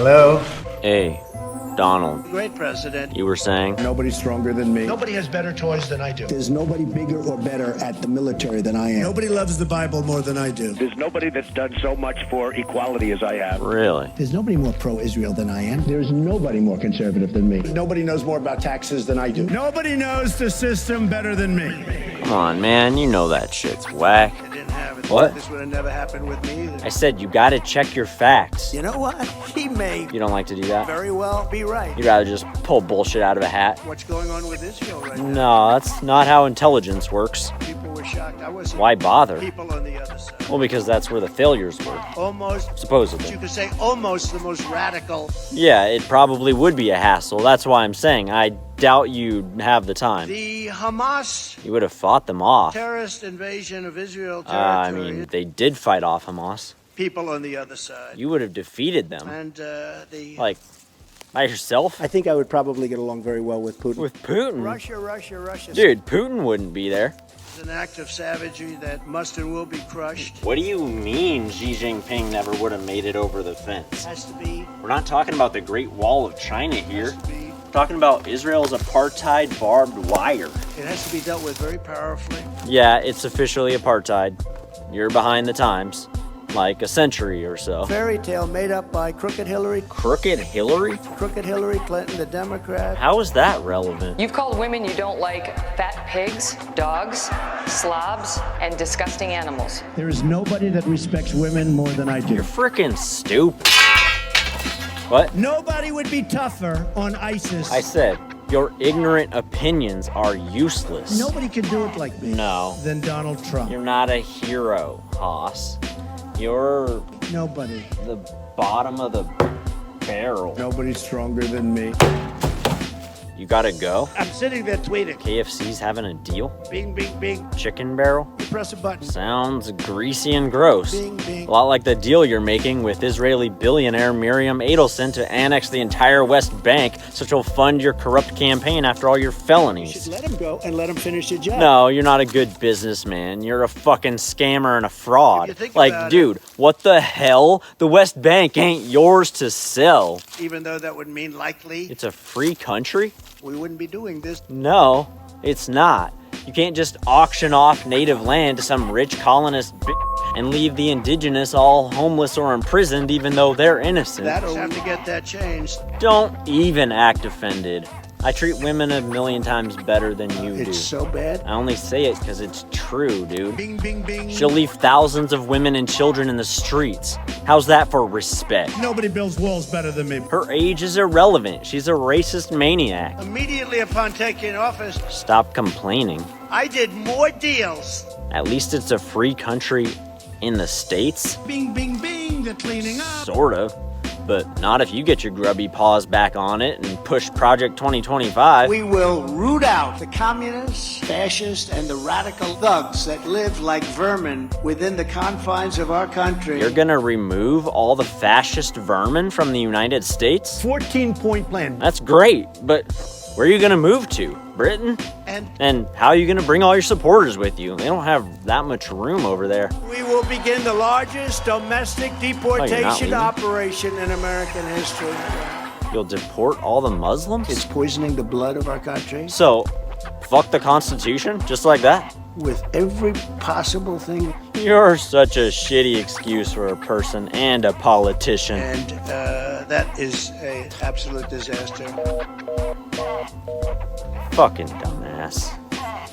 Hello? Hey, Donald. Great president. You were saying? Nobody's stronger than me. Nobody has better toys than I do. There's nobody bigger or better at the military than I am. Nobody loves the Bible more than I do. There's nobody that's done so much for equality as I have. Really? There's nobody more pro-Israel than I am. There's nobody more conservative than me. Nobody knows more about taxes than I do. Nobody knows the system better than me. Come on, man. You know that shit's whack. I didn't have it. What? This would have never happened with me either. I said you gotta check your facts. You know what? He may You don't like to do that? very well be right. You'd rather just pull bullshit out of a hat? What's going on with Israel right now? No, that's not how intelligence works. People were shocked. I was Why bother? people on the other side. Well, because that's where the failures were, Almost, supposedly. you could say almost the most radical. Yeah, it probably would be a hassle. That's why I'm saying I doubt you'd have the time. The Hamas You would have fought them off. terrorist invasion of Israel I territory. mean, they did fight off Hamas. People on the other side. You would have defeated them. And the Like, by yourself? I think I would probably get along very well with Putin. With Putin? Russia. Dude, Putin wouldn't be there. It's an act of savagery that must and will be crushed. What do you mean Xi Jinping never would have made it over the fence? Has to be. We're not talking about the Great Wall of China here. Has to be. We're talking about Israel's apartheid barbed wire. It has to be dealt with very powerfully. Yeah, it's officially apartheid. You're behind the times. Like a century or so. Fairy tale made up by Crooked Hillary Crooked Hillary? Clinton, the Democrat. How is that relevant? You've called women you don't like fat pigs, dogs, slobs, and disgusting animals. There is nobody that respects women more than I do. You're freaking stupid. What? Nobody would be tougher on ISIS. I said, your ignorant opinions are useless. Nobody can do it like me. No, than Donald Trump. you're not a hero, Haas. You're Nobody. the bottom of the barrel. Nobody's stronger than me. You gotta go? I'm sitting there tweeting. KFC's having a deal? Bing, bing, bing. Chicken barrel? Press a button. Sounds greasy and gross. Bing, bing. A lot like the deal you're making with Israeli billionaire Miriam Adelson to annex the entire West Bank so she'll fund your corrupt campaign after all your You should felonies. let him go and let him finish his job. No, you're not a good businessman. You're a fucking scammer and a fraud. If you think Like, about dude, what the hell? The West Bank ain't yours to sell. Even though that would mean likely It's a free country? we wouldn't be doing this. No, it's not. You can't just auction off native land to some rich colonist and leave the indigenous all homeless or imprisoned even though they're innocent. That'll have to get that changed. Don't even act offended. I treat women a million times better than you do. It's so bad. I only say it because it's true, dude. Bing, bing, bing. She'll leave thousands of women and children in the streets. How's that for respect? Nobody builds walls better than me. Her age is irrelevant. She's a racist maniac. Immediately upon taking office, Stop complaining. I did more deals. At least it's a free country in the States. Bing, bing, bing. They're cleaning up. Sort of. But not if you get your grubby paws back on it and push Project 2025. We will root out the communists, fascists, and the radical thugs that live like vermin within the confines of our country. You're gonna remove all the fascist vermin from the United States? 14-point plan. That's great, but where are you gonna move to? Britain? And how are you gonna bring all your supporters with you? They don't have that much room over there. We will begin the largest domestic deportation leaving? operation in American history. You'll deport all the Muslims? It's poisoning the blood of our country So, fuck the Constitution? Just like that? with every possible thing. You're such a shitty excuse for a person and a politician. And that is an absolute disaster. Fucking dumbass.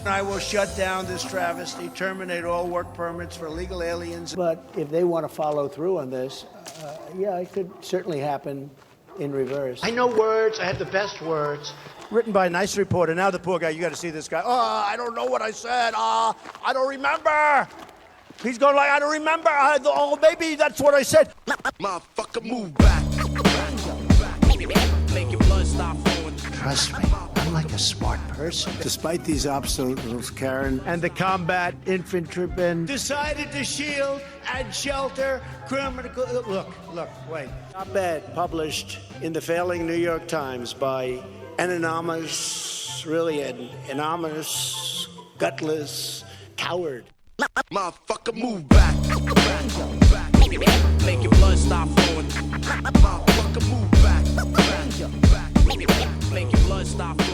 I will shut down this travesty, terminate all work permits for illegal aliens. But if they want to follow through on this, yeah, it could certainly happen in reverse. I know words. I have the best words. Written by a nice reporter. Now the poor guy, you got to see this guy. Oh, I don't know what I said. I don't remember. He's going like, I don't remember. Oh, maybe that's what I said. Motherfucker, move back. Make your blood stop flowing. Trust me, I'm like a smart person. Despite these obstacles, Karen and the combat infantrymen decided to shield and shelter criminal. Look, wait. Op-ed published in the failing New York Times by an anonymous, really an anonymous, gutless coward. Motherfucker, move back. Make your blood stop flowing. Motherfucker, move stop